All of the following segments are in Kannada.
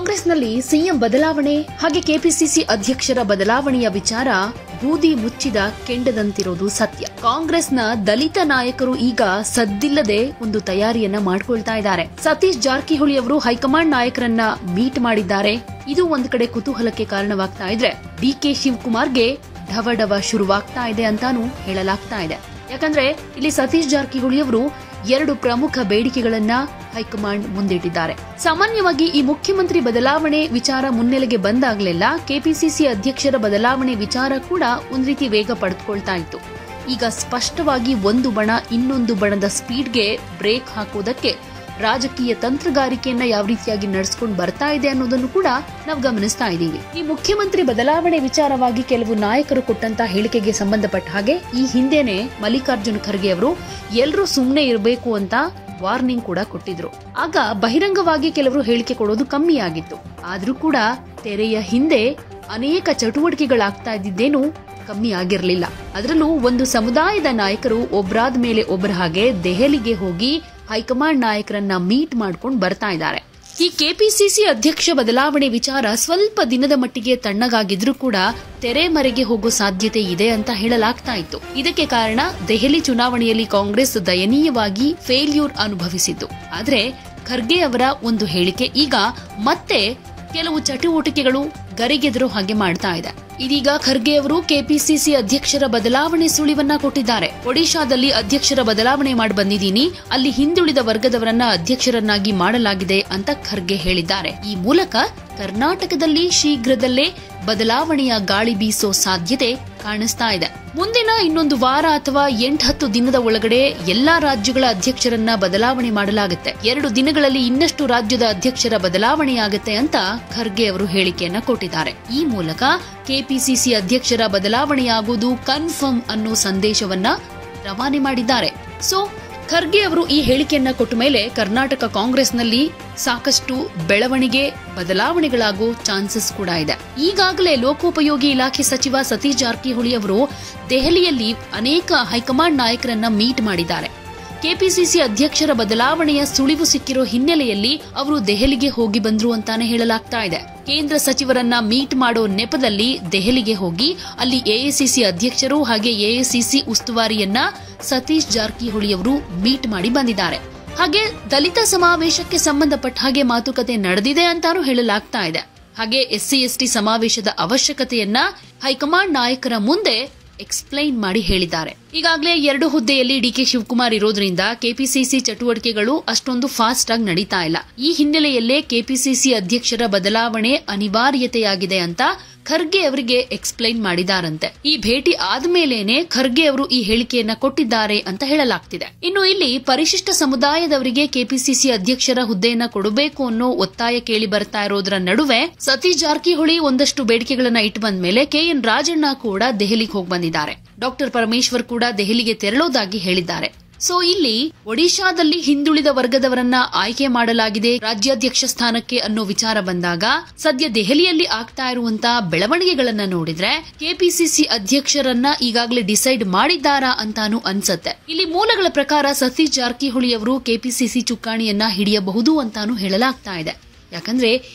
ಕಾಂಗ್ರೆಸ್ನಲ್ಲಿ ಸಿಎಂ ಬದಲಾವಣೆ ಹಾಗೆ ಕೆಪಿಸಿಸಿ ಅಧ್ಯಕ್ಷರ ಬದಲಾವಣೆಯ ವಿಚಾರ ಬೂದಿ ಮುಚ್ಚಿದ ಕೆಂಡದಂತಿರೋದು ಸತ್ಯ. ಕಾಂಗ್ರೆಸ್ನ ದಲಿತ ನಾಯಕರು ಈಗ ಸದ್ದಿಲ್ಲದೆ ಒಂದು ತಯಾರಿಯನ್ನ ಮಾಡ್ಕೊಳ್ತಾ ಇದ್ದಾರೆ. ಸತೀಶ್ ಜಾರಕಿಹೊಳಿ ಅವರು ಹೈಕಮಾಂಡ್ ನಾಯಕರನ್ನ ಮೀಟ್ ಮಾಡಿದ್ದಾರೆ. ಇದು ಒಂದ್ ಕಡೆ ಕುತೂಹಲಕ್ಕೆ ಕಾರಣವಾಗ್ತಾ ಇದ್ರೆ ಡಿಕೆ ಶಿವಕುಮಾರ್ಗೆ ಢವಢವ ಶುರುವಾಗ್ತಾ ಇದೆ ಅಂತಾನೂ ಹೇಳಲಾಗ್ತಾ ಇದೆ. ಯಾಕಂದ್ರೆ ಇಲ್ಲಿ ಸತೀಶ್ ಜಾರಕಿಹೊಳಿ ಅವರು 2 ಪ್ರಮುಖ ಬೇಡಿಕೆಗಳನ್ನ ಹೈಕಮಾಂಡ್ ಮುಂದಿಟ್ಟಿದ್ದಾರೆ. ಸಾಮಾನ್ಯವಾಗಿ ಈ ಮುಖ್ಯಮಂತ್ರಿ ಬದಲಾವಣೆ ವಿಚಾರ ಮುನ್ನೆಲೆಗೆ ಬಂದಾಗ್ಲೆಲ್ಲ ಕೆಪಿಸಿಸಿ ಅಧ್ಯಕ್ಷರ ಬದಲಾವಣೆ ವಿಚಾರ ಕೂಡ ಒಂದ್ ರೀತಿ ವೇಗ ಪಡೆದುಕೊಳ್ತಾ ಇತ್ತು. ಈಗ ಸ್ಪಷ್ಟವಾಗಿ ಒಂದು ಬಣ ಇನ್ನೊಂದು ಬಣದ ಸ್ಪೀಡ್ಗೆ ಬ್ರೇಕ್ ಹಾಕೋದಕ್ಕೆ ರಾಜಕೀಯ ತಂತ್ರಗಾರಿಕೆಯನ್ನ ಯಾವ ರೀತಿಯಾಗಿ ನಡೆಸಿಕೊಂಡು ಬರ್ತಾ ಇದೆ ಅನ್ನೋದನ್ನು ಕೂಡ ನಾವು ಗಮನಿಸ್ತಾ ಇದ್ದೀವಿ. ಈ ಮುಖ್ಯಮಂತ್ರಿ ಬದಲಾವಣೆ ವಿಚಾರವಾಗಿ ಕೆಲವು ನಾಯಕರು ಕೊಟ್ಟಂತ ಹೇಳಿಕೆಗೆ ಸಂಬಂಧಪಟ್ಟ ಹಾಗೆ ಈ ಹಿಂದೆನೆ ಮಲ್ಲಿಕಾರ್ಜುನ ಖರ್ಗೆ ಅವರು ಎಲ್ಲರೂ ಸುಮ್ಮನೆ ಇರಬೇಕು ಅಂತ ವಾರ್ನಿಂಗ್ ಕೂಡ ಕೊಟ್ಟಿದ್ರು. ಆಗ ಬಹಿರಂಗವಾಗಿ ಕೆಲವರು ಹೇಳಿಕೆ ಕೊಡೋದು ಕಮ್ಮಿ ಆಗಿತ್ತು. ಆದ್ರೂ ಕೂಡ ತೆರೆಯ ಹಿಂದೆ ಅನೇಕ ಚಟುವಟಿಕೆಗಳಾಗ್ತಾ ಇದ್ದಿದ್ದೇನು ಕಮ್ಮಿ ಆಗಿರಲಿಲ್ಲ. ಅದರಲ್ಲೂ ಒಂದು ಸಮುದಾಯದ ನಾಯಕರು ಒಬ್ರಾದ ಮೇಲೆ ಒಬ್ಬರ ಹಾಗೆ ದೆಹಲಿಗೆ ಹೋಗಿ ಹೈಕಮಾಂಡ್ ನಾಯಕರನ್ನ ಮೀಟ್ ಮಾಡ್ಕೊಂಡು ಬರ್ತಾ ಇದ್ದಾರೆ. ಈ ಕೆಪಿಸಿಸಿ ಅಧ್ಯಕ್ಷ ಬದಲಾವಣೆ ವಿಚಾರ ಸ್ವಲ್ಪ ದಿನದ ಮಟ್ಟಿಗೆ ತಣ್ಣಗಾಗಿದ್ರೂ ಕೂಡ ತೆರೆಮರೆಗೆ ಹೋಗೋ ಸಾಧ್ಯತೆ ಇದೆ ಅಂತ ಹೇಳಲಾಗ್ತಾ ಇತ್ತು. ಇದಕ್ಕೆ ಕಾರಣ ದೆಹಲಿ ಚುನಾವಣೆಯಲ್ಲಿ ಕಾಂಗ್ರೆಸ್ ದಯನೀಯವಾಗಿ ಫೇಲ್ಯೂರ್ ಅನುಭವಿಸಿದ್ದು. ಆದ್ರೆ ಖರ್ಗೆ ಅವರ ಒಂದು ಹೇಳಿಕೆ ಈಗ ಮತ್ತೆ ಕೆಲವು ಚಟುವಟಿಕೆಗಳು ಗರಿಗೆದರೋ ಹಾಗೆ ಮಾಡ್ತಾ ಇದೆ. ಇದೀಗ ಖರ್ಗೆ ಅವರು ಕೆಪಿಸಿಸಿ ಅಧ್ಯಕ್ಷರ ಬದಲಾವಣೆ ಸುಳಿವನ್ನ ಕೊಟ್ಟಿದ್ದಾರೆ. ಒಡಿಶಾದಲ್ಲಿ ಅಧ್ಯಕ್ಷರ ಬದಲಾವಣೆ ಮಾಡಿ ಬಂದಿದ್ದೀನಿ, ಅಲ್ಲಿ ಹಿಂದುಳಿದ ವರ್ಗದವರನ್ನ ಅಧ್ಯಕ್ಷರನ್ನಾಗಿ ಮಾಡಲಾಗಿದೆ ಅಂತ ಖರ್ಗೆ ಹೇಳಿದ್ದಾರೆ. ಈ ಮೂಲಕ ಕರ್ನಾಟಕದಲ್ಲಿ ಶೀಘ್ರದಲ್ಲೇ ಬದಲಾವಣೆಯ ಗಾಳಿ ಬೀಸೋ ಸಾಧ್ಯತೆ ಕಾಣಿಸ್ತಾ ಇದೆ. ಮುಂದಿನ ಇನ್ನೊಂದು ವಾರ ಅಥವಾ 8-10 ದಿನದ ಒಳಗಡೆ ಎಲ್ಲಾ ರಾಜ್ಯಗಳ ಅಧ್ಯಕ್ಷರನ್ನ ಬದಲಾವಣೆ ಮಾಡಲಾಗುತ್ತೆ. 2 ದಿನಗಳಲ್ಲಿ ಇನ್ನಷ್ಟು ರಾಜ್ಯದ ಅಧ್ಯಕ್ಷರ ಬದಲಾವಣೆಯಾಗುತ್ತೆ ಅಂತ ಖರ್ಗೆ ಅವರು ಹೇಳಿಕೆಯನ್ನ ಕೊಟ್ಟಿದ್ದಾರೆ. ಈ ಮೂಲಕ ಕೆಪಿಸಿಸಿ ಅಧ್ಯಕ್ಷರ ಬದಲಾವಣೆಯಾಗುವುದು ಕನ್ಫರ್ಮ್ ಅನ್ನೋ ಸಂದೇಶವನ್ನ ರವಾನೆ ಮಾಡಿದ್ದಾರೆ. ಸೊ ಖರ್ಗೆ ಅವರು ಈ ಹೇಳಿಕೆಯನ್ನ ಕೊಟ್ಟ ಮೇಲೆ ಕರ್ನಾಟಕ ಕಾಂಗ್ರೆಸ್ನಲ್ಲಿ ಸಾಕಷ್ಟು ಬೆಳವಣಿಗೆ ಬದಲಾವಣೆಗಳಾಗೋ ಚಾನ್ಸಸ್ ಕೂಡ ಇದೆ. ಈಗಾಗಲೇ ಲೋಕೋಪಯೋಗಿ ಇಲಾಖೆ ಸಚಿವ ಸತೀಶ್ ಜಾರಕಿಹೊಳಿ ಅವರು ದೆಹಲಿಯಲ್ಲಿ ಅನೇಕ ಹೈಕಮಾಂಡ್ ನಾಯಕರನ್ನ ಮೀಟ್ ಮಾಡಿದ್ದಾರೆ. ಕೆಪಿಸಿಸಿ ಅಧ್ಯಕ್ಷರ ಬದಲಾವಣೆಯ ಸುಳಿವು ಸಿಕ್ಕಿರೋ ಹಿನ್ನೆಲೆಯಲ್ಲಿ ಅವರು ದೆಹಲಿಗೆ ಹೋಗಿ ಬಂದ್ರು ಅಂತಾನೆ ಹೇಳಲಾಗ್ತಾ ಇದೆ. ಕೇಂದ್ರ ಸಚಿವರನ್ನ ಮೀಟ್ ಮಾಡೋ ನೆಪದಲ್ಲಿ ದೆಹಲಿಗೆ ಹೋಗಿ ಅಲ್ಲಿ ಎಐಸಿಸಿ ಅಧ್ಯಕ್ಷರು ಹಾಗೆ ಎಐಸಿಸಿ ಉಸ್ತುವಾರಿಯನ್ನ ಸತೀಶ್ ಜಾರಕಿಹೊಳಿ ಅವರು ಮೀಟ್ ಮಾಡಿ ಬಂದಿದ್ದಾರೆ. ಹಾಗೆ ದಲಿತ ಸಮಾವೇಶಕ್ಕೆ ಸಂಬಂಧಪಟ್ಟ ಹಾಗೆ ಮಾತುಕತೆ ನಡೆದಿದೆ ಅಂತಾನೂ ಹೇಳಲಾಗ್ತಾ ಇದೆ. ಹಾಗೆ SC/ST ಸಮಾವೇಶದ ಅವಶ್ಯಕತೆಯನ್ನ ಹೈಕಮಾಂಡ್ ನಾಯಕರ ಮುಂದೆ ಎಕ್ಸ್ಪ್ಲೈನ್ ಮಾಡಿ ಹೇಳಿದ್ದಾರೆ. ಈಗಾಗಲೇ 2 ಹುದ್ದೆಯಲ್ಲಿ ಡಿಕೆ ಶಿವಕುಮಾರ್ ಇರೋದ್ರಿಂದ ಕೆಪಿಸಿಸಿ ಚಟುವಟಿಕೆಗಳು ಅಷ್ಟೊಂದು ಫಾಸ್ಟ್ ಆಗಿ ನಡೀತಾ ಇಲ್ಲ. ಈ ಹಿನ್ನೆಲೆಯಲ್ಲೇ ಕೆಪಿಸಿಸಿ ಅಧ್ಯಕ್ಷರ ಬದಲಾವಣೆ ಅನಿವಾರ್ಯತೆಯಾಗಿದೆ ಅಂತ ಖರ್ಗೆ ಅವರಿಗೆ ಎಕ್ಸ್ಪ್ಲೈನ್ ಮಾಡಿದಾರಂತೆ. ಈ ಭೇಟಿ ಆದ್ಮೇಲೇನೆ ಖರ್ಗೆ ಅವರು ಈ ಹೇಳಿಕೆಯನ್ನ ಕೊಟ್ಟಿದ್ದಾರೆ ಅಂತ ಹೇಳಲಾಗ್ತಿದೆ. ಇನ್ನು ಇಲ್ಲಿ ಪರಿಶಿಷ್ಟ ಸಮುದಾಯದವರಿಗೆ ಕೆಪಿಸಿಸಿ ಅಧ್ಯಕ್ಷರ ಹುದ್ದೆಯನ್ನ ಕೊಡಬೇಕು ಅನ್ನೋ ಒತ್ತಾಯ ಕೇಳಿ ಬರ್ತಾ ಇರೋದ್ರ ನಡುವೆ ಸತೀಶ್ ಜಾರಕಿಹೊಳಿ ಒಂದಷ್ಟು ಬೇಡಿಕೆಗಳನ್ನ ಇಟ್ಟು ಬಂದ ಮೇಲೆ KN ರಾಜಣ್ಣ ಕೂಡ ದೆಹಲಿಗೆ ಹೋಗಿ ಬಂದಿದ್ದಾರೆ. ಡಾಕ್ಟರ್ ಪರಮೇಶ್ವರ್ ಕೂಡ ದೆಹಲಿಗೆ ತೆರಳೋದಾಗಿ ಹೇಳಿದ್ದಾರೆ. ಸೊ ಇಲ್ಲಿ ಒಡಿಶಾದಲ್ಲಿ ಹಿಂದುಳಿದ ವರ್ಗದವರನ್ನ ಆಯ್ಕೆ ಮಾಡಲಾಗಿದೆ ರಾಜ್ಯಾಧ್ಯಕ್ಷ ಸ್ಥಾನಕ್ಕೆ ಅನ್ನೋ ವಿಚಾರ ಬಂದಾಗ ಸದ್ಯ ದೆಹಲಿಯಲ್ಲಿ ಆಗ್ತಾ ಇರುವಂತಹ ಬೆಳವಣಿಗೆಗಳನ್ನ ನೋಡಿದ್ರೆ ಕೆಪಿಸಿಸಿ ಅಧ್ಯಕ್ಷರನ್ನ ಈಗಾಗಲೇ ಡಿಸೈಡ್ ಮಾಡಿದ್ದಾರಾ ಅಂತಾನು ಅನ್ಸತ್ತೆ. ಇಲ್ಲಿ ಮೂಲಗಳ ಪ್ರಕಾರ ಸತೀಶ್ ಜಾರಕಿಹೊಳಿ ಅವರು ಕೆಪಿಸಿಸಿ ಚುಕ್ಕಾಣಿಯನ್ನ ಹಿಡಿಯಬಹುದು ಅಂತಾನು ಹೇಳಲಾಗ್ತಾ ಇದೆ. ಯಾಕಂದ್ರೆ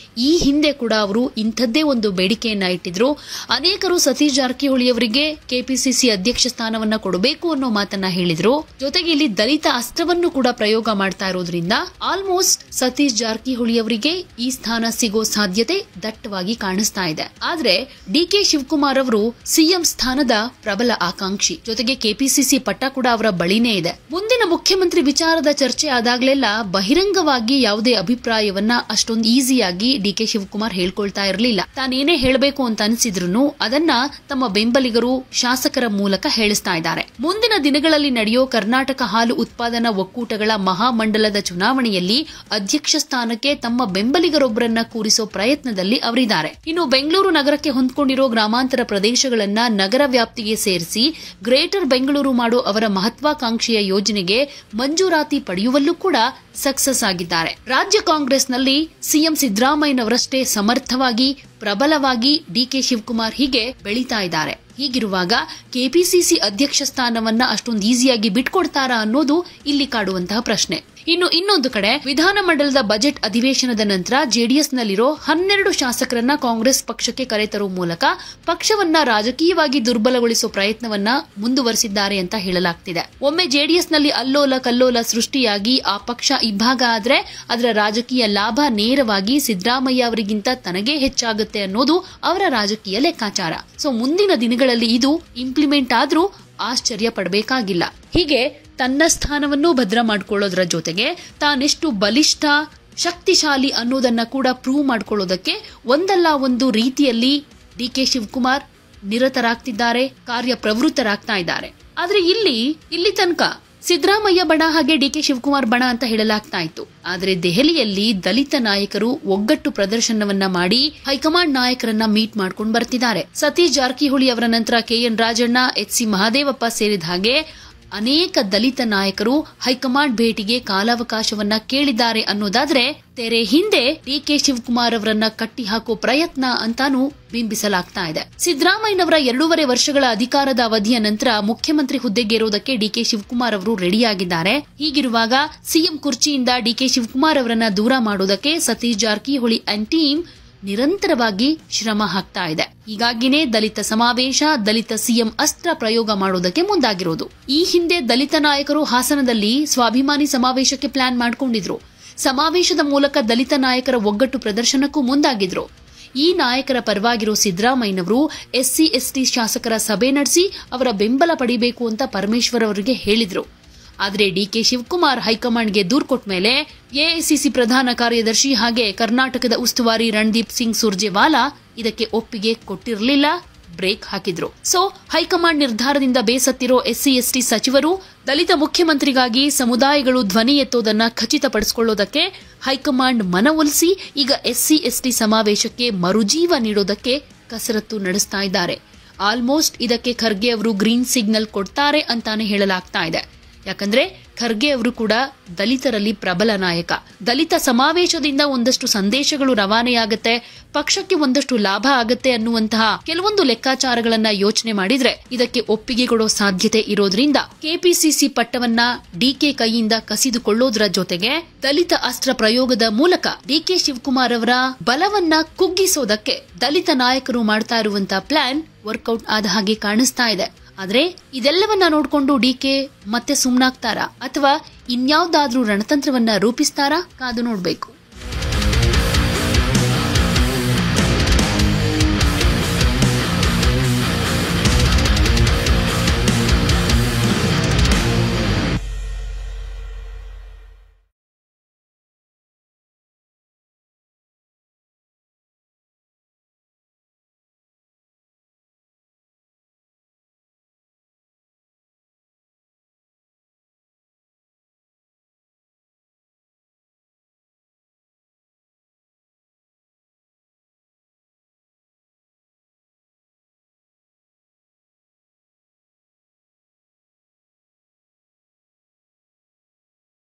ಈ ಹಿಂದೆ ಕೂಡ ಅವರು ಇಂಥದ್ದೇ ಒಂದು ಬೇಡಿಕೆಯನ್ನ ಇಟ್ಟಿದ್ರು. ಅನೇಕರು ಸತೀಶ್ ಜಾರಕಿಹೊಳಿ ಅವರಿಗೆ ಕೆಪಿಸಿಸಿ ಅಧ್ಯಕ್ಷ ಸ್ಥಾನವನ್ನ ಕೊಡಬೇಕು ಅನ್ನೋ ಮಾತನ್ನ ಹೇಳಿದ್ರು. ಜೊತೆಗೆ ಇಲ್ಲಿ ದಲಿತ ಅಸ್ತ್ರವನ್ನು ಕೂಡ ಪ್ರಯೋಗ ಮಾಡ್ತಾ ಇರೋದ್ರಿಂದ ಆಲ್ಮೋಸ್ಟ್ ಸತೀಶ್ ಜಾರಕಿಹೊಳಿ ಅವರಿಗೆ ಈ ಸ್ಥಾನ ಸಿಗೋ ಸಾಧ್ಯತೆ ದಟ್ಟವಾಗಿ ಕಾಣಿಸ್ತಾ ಇದೆ. ಆದ್ರೆ ಡಿಕೆ ಶಿವಕುಮಾರ್ ಅವರು ಸಿಎಂ ಸ್ಥಾನದ ಪ್ರಬಲ ಆಕಾಂಕ್ಷಿ. ಜೊತೆಗೆ ಕೆಪಿಸಿಸಿ ಪಟ್ಟ ಕೂಡ ಅವರ ಬಳಿನೇ ಇದೆ. ಮುಂದಿನ ಮುಖ್ಯಮಂತ್ರಿ ವಿಚಾರದ ಚರ್ಚೆ ಆದಾಗ್ಲೆಲ್ಲ ಬಹಿರಂಗವಾಗಿ ಯಾವುದೇ ಅಭಿಪ್ರಾಯವನ್ನ ಅಷ್ಟೊಂದು ಈಸಿಯಾಗಿ ಡಿಕೆ ಶಿವಕುಮಾರ್ ಹೇಳ್ಕೊಳ್ತಾ ಇರಲಿಲ್ಲ. ತಾನೇನೇ ಹೇಳಬೇಕು ಅಂತ ಅನಿಸಿದ್ರು ಅದನ್ನ ತಮ್ಮ ಬೆಂಬಲಿಗರು ಶಾಸಕರ ಮೂಲಕ ಹೇಳಿಸ್ತಾ ಇದ್ದಾರೆ. ಮುಂದಿನ ದಿನಗಳಲ್ಲಿ ನಡೆಯೋ ಕರ್ನಾಟಕ ಹಾಲು ಉತ್ಪಾದನಾ ಒಕ್ಕೂಟಗಳ ಮಹಾಮಂಡಲದ ಚುನಾವಣೆಯಲ್ಲಿ ಅಧ್ಯಕ್ಷ ಸ್ಥಾನಕ್ಕೆ ತಮ್ಮ ಬೆಂಬಲಿಗರೊಬ್ಬರನ್ನ ಕೂರಿಸೋ ಪ್ರಯತ್ನದಲ್ಲಿ ಅವರಿದ್ದಾರೆ. ಇನ್ನು ಬೆಂಗಳೂರು ನಗರಕ್ಕೆ ಹೊಂದ್ಕೊಂಡಿರೋ ಗ್ರಾಮಾಂತರ ಪ್ರದೇಶಗಳನ್ನ ನಗರ ವ್ಯಾಪ್ತಿಗೆ ಸೇರಿಸಿ ಗ್ರೇಟರ್ ಬೆಂಗಳೂರು ಮಾಡೋ ಅವರ ಮಹತ್ವಾಕಾಂಕ್ಷೆಯ ಯೋಜನೆಗೆ ಮಂಜೂರಾತಿ ಪಡೆಯುವಲ್ಲೂ ಕೂಡ ಸಕ್ಸಸ್ ಆಗಿದ್ದಾರೆ. ರಾಜ್ಯ ಕಾಂಗ್ರೆಸ್ನಲ್ಲಿ ಸಿಎಂ ಸಿದ್ದರಾಮಯ್ಯನವರಷ್ಟೇ ಸಮರ್ಥವಾಗಿ ಪ್ರಬಲವಾಗಿ ಡಿಕೆ ಶಿವಕುಮಾರ್ ಹೀಗೆ ಬೆಳೀತಾ ಇದ್ದಾರೆ. ಹೀಗಿರುವಾಗ ಕೆಪಿಸಿಸಿ ಅಧ್ಯಕ್ಷ ಸ್ಥಾನವನ್ನ ಅಷ್ಟೊಂದು ಈಸಿಯಾಗಿ ಬಿಟ್ಕೊಡ್ತಾರಾ ಅನ್ನೋದು ಇಲ್ಲಿ ಕಾಡುವಂತಹ ಪ್ರಶ್ನೆ. ಇನ್ನು ಇನ್ನೊಂದು ಕಡೆ ವಿಧಾನಮಂಡಲದ ಬಜೆಟ್ ಅಧಿವೇಶನದ ನಂತರ ಜೆಡಿಎಸ್ನಲ್ಲಿರೋ 12 ಶಾಸಕರನ್ನ ಕಾಂಗ್ರೆಸ್ ಪಕ್ಷಕ್ಕೆ ಕರೆತರುವ ಮೂಲಕ ಪಕ್ಷವನ್ನ ರಾಜಕೀಯವಾಗಿ ದುರ್ಬಲಗೊಳಿಸುವ ಪ್ರಯತ್ನವನ್ನ ಮುಂದುವರೆಸಿದ್ದಾರೆ ಅಂತ ಹೇಳಲಾಗ್ತಿದೆ. ಒಮ್ಮೆ ಜೆಡಿಎಸ್ನಲ್ಲಿ ಅಲ್ಲೋಲ ಕಲ್ಲೋಲ ಸೃಷ್ಟಿಯಾಗಿ ಆ ಪಕ್ಷ ಇಬ್ಬಾಗ ಆದ್ರೆ ಅದರ ರಾಜಕೀಯ ಲಾಭ ನೇರವಾಗಿ ಸಿದ್ದರಾಮಯ್ಯ ಅವರಿಗಿಂತ ತನಗೇ ಹೆಚ್ಚಾಗುತ್ತೆ ಅನ್ನೋದು ಅವರ ರಾಜಕೀಯ ಲೆಕ್ಕಾಚಾರ. ಸೊ ಮುಂದಿನ ದಿನಗಳಲ್ಲಿ ಇದು ಇಂಪ್ಲಿಮೆಂಟ್ ಆದ್ರೂ ಆಶ್ಚರ್ಯ ಪಡಬೇಕಾಗಿಲ್ಲ. ಹೀಗೆ ತನ್ನ ಸ್ಥಾನವನ್ನು ಭದ್ರ ಮಾಡಿಕೊಳ್ಳೋದ್ರ ಜೊತೆಗೆ ತಾನೆಷ್ಟು ಬಲಿಷ್ಠ ಶಕ್ತಿಶಾಲಿ ಅನ್ನೋದನ್ನ ಕೂಡ ಪ್ರೂವ್ ಮಾಡ್ಕೊಳ್ಳೋದಕ್ಕೆ ಒಂದಲ್ಲ ಒಂದು ರೀತಿಯಲ್ಲಿ ಡಿಕೆ ಶಿವಕುಮಾರ್ ನಿರತರಾಗ್ತಿದ್ದಾರೆ, ಕಾರ್ಯಪ್ರವೃತ್ತರಾಗ್ತಾ ಇದ್ದಾರೆ. ಆದ್ರೆ ಇಲ್ಲಿ ತನಕ ಸಿದ್ದರಾಮಯ್ಯ ಬಣ ಹಾಗೆ ಡಿಕೆ ಶಿವಕುಮಾರ್ ಬಣ ಅಂತ ಹೇಳಲಾಗ್ತಾ ಇತ್ತು. ಆದ್ರೆ ದೆಹಲಿಯಲ್ಲಿ ದಲಿತ ನಾಯಕರು ಒಗ್ಗಟ್ಟು ಪ್ರದರ್ಶನವನ್ನ ಮಾಡಿ ಹೈಕಮಾಂಡ್ ನಾಯಕರನ್ನ ಮೀಟ್ ಮಾಡ್ಕೊಂಡು ಬರ್ತಿದ್ದಾರೆ. ಸತೀಶ್ ಜಾರಕಿಹೊಳಿ ಅವರ ನಂತರ K N Rajanna, H C Mahadevappa ಸೇರಿದ ಹಾಗೆ ಅನೇಕ ದಲಿತ ನಾಯಕರು ಹೈಕಮಾಂಡ್ ಭೇಟಿಗೆ ಕಾಲಾವಕಾಶವನ್ನ ಕೇಳಿದ್ದಾರೆ ಅನ್ನೋದಾದ್ರೆ ತೆರೆ ಹಿಂದೆ ಡಿಕೆ ಶಿವಕುಮಾರ್ ಅವರನ್ನ ಕಟ್ಟಿ ಹಾಕೋ ಪ್ರಯತ್ನ ಅಂತಾನೂ ಬಿಂಬಿಸಲಾಗ್ತಾ ಇದೆ. ಸಿದ್ದರಾಮಯ್ಯನವರ 2.5 ವರ್ಷಗಳ ಅಧಿಕಾರದ ಅವಧಿಯ ನಂತರ ಮುಖ್ಯಮಂತ್ರಿ ಹುದ್ದೆಗೇರೋದಕ್ಕೆ ಡಿಕೆ ಶಿವಕುಮಾರ್ ಅವರು ರೆಡಿಯಾಗಿದ್ದಾರೆ. ಹೀಗಿರುವಾಗ ಸಿಎಂ ಕುರ್ಚಿಯಿಂದ ಡಿಕೆ ಶಿವಕುಮಾರ್ ಅವರನ್ನ ದೂರ ಮಾಡೋದಕ್ಕೆ ಸತೀಶ್ ಜಾರಕಿಹೊಳಿ ಅಂಡ್ ಟೀಮ್ ನಿರಂತರವಾಗಿ ಶ್ರಮ ಹಾಕ್ತಾ ಇದೆ. ಹೀಗಾಗಿನೇ ದಲಿತ ಸಮಾವೇಶ, ದಲಿತ ಸಿಎಂ ಅಸ್ತ್ರ ಪ್ರಯೋಗ ಮಾಡೋದಕ್ಕೆ ಮುಂದಾಗಿರೋದು. ಈ ಹಿಂದೆ ದಲಿತ ನಾಯಕರು ಹಾಸನದಲ್ಲಿ ಸ್ವಾಭಿಮಾನಿ ಸಮಾವೇಶಕ್ಕೆ ಪ್ಲಾನ್ ಮಾಡಿಕೊಂಡಿದ್ರು. ಸಮಾವೇಶದ ಮೂಲಕ ದಲಿತ ನಾಯಕರ ಒಗ್ಗಟ್ಟು ಪ್ರದರ್ಶನಕ್ಕೂ ಮುಂದಾಗಿದ್ರು. ಈ ನಾಯಕರ ಪರವಾಗಿರೋ ಸಿದ್ದರಾಮಯ್ಯನವರು ಎಸ್ಸಿ ಎಸ್ಟಿ ಶಾಸಕರ ಸಭೆ ನಡೆಸಿ ಅವರ ಬೆಂಬಲ ಪಡಿಬೇಕು ಅಂತ ಪರಮೇಶ್ವರ್ ಅವರಿಗೆ ಹೇಳಿದ್ರು. ಆದ್ರೆ ಡಿಕೆ ಶಿವಕುಮಾರ್ ಹೈಕಮಾಂಡ್ಗೆ ದೂರು ಕೊಟ್ಟ ಮೇಲೆ ಎಐಸಿಸಿ ಪ್ರಧಾನ ಕಾರ್ಯದರ್ಶಿ ಹಾಗೆ ಕರ್ನಾಟಕದ ಉಸ್ತುವಾರಿ ರಣದೀಪ್ ಸಿಂಗ್ ಸುರ್ಜೇವಾಲಾ ಇದಕ್ಕೆ ಒಪ್ಪಿಗೆ ಕೊಟ್ಟಿರಲಿಲ್ಲ, ಬ್ರೇಕ್ ಹಾಕಿದ್ರು. ಸೊ ಹೈಕಮಾಂಡ್ ನಿರ್ಧಾರದಿಂದ ಬೇಸತ್ತಿರೋ ಎಸ್ಸಿ ಎಸ್ಟಿ ಸಚಿವರು ದಲಿತ ಮುಖ್ಯಮಂತ್ರಿಗಾಗಿ ಸಮುದಾಯಗಳು ಧ್ವನಿ ಎತ್ತೋದನ್ನ ಖಚಿತಪಡಿಸಿಕೊಳ್ಳೋದಕ್ಕೆ ಹೈಕಮಾಂಡ್ ಮನವೊಲಿಸಿ ಈಗ ಎಸ್ಸಿ ಎಸ್ಟಿ ಸಮಾವೇಶಕ್ಕೆ ಮರುಜೀವ ನೀಡೋದಕ್ಕೆ ಕಸರತ್ತು ನಡೆಸ್ತಾ ಇದ್ದಾರೆ. ಆಲ್ಮೋಸ್ಟ್ ಇದಕ್ಕೆ ಖರ್ಗೆ ಅವರು ಗ್ರೀನ್ ಸಿಗ್ನಲ್ ಕೊಡ್ತಾರೆ ಅಂತಾನೆ ಹೇಳಲಾಗ್ತಾ ಇದೆ. ಯಾಕಂದ್ರೆ ಖರ್ಗೆ ಅವರು ಕೂಡ ದಲಿತರಲ್ಲಿ ಪ್ರಬಲ ನಾಯಕ. ದಲಿತ ಸಮಾವೇಶದಿಂದ ಒಂದಷ್ಟು ಸಂದೇಶಗಳು ರವಾನೆಯಾಗತ್ತೆ, ಪಕ್ಷಕ್ಕೆ ಒಂದಷ್ಟು ಲಾಭ ಆಗತ್ತೆ ಅನ್ನುವಂತಹ ಕೆಲವೊಂದು ಲೆಕ್ಕಾಚಾರಗಳನ್ನ ಯೋಚನೆ ಮಾಡಿದ್ರೆ ಇದಕ್ಕೆ ಒಪ್ಪಿಗೆ ಕೊಡೋ ಸಾಧ್ಯತೆ ಇರೋದ್ರಿಂದ ಕೆಪಿಸಿಸಿ ಪಟ್ಟವನ್ನ ಡಿಕೆ ಕೈಯಿಂದ ಕಸಿದುಕೊಳ್ಳೋದ್ರ ಜೊತೆಗೆ ದಲಿತ ಅಸ್ತ್ರ ಪ್ರಯೋಗದ ಮೂಲಕ ಡಿಕೆ ಶಿವಕುಮಾರ್ ಅವರ ಬಲವನ್ನ ಕುಗ್ಗಿಸೋದಕ್ಕೆ ದಲಿತ ನಾಯಕರು ಮಾಡ್ತಾ ಇರುವಂತಹ ಪ್ಲಾನ್ ವರ್ಕೌಟ್ ಆದ ಹಾಗೆ ಕಾಣಿಸ್ತಾ ಇದೆ. ಆದ್ರೆ ಇದೆಲ್ಲವನ್ನ ನೋಡ್ಕೊಂಡು ಡಿಕೆ ಮತ್ತೆ ಸುಮ್ನಾಗ್ತಾರಾ ಅಥವಾ ಇನ್ಯಾವುದಾದ್ರೂ ರಣತಂತ್ರವನ್ನ ರೂಪಿಸ್ತಾರಾ? ಕಾದು ನೋಡ್ಬೇಕು.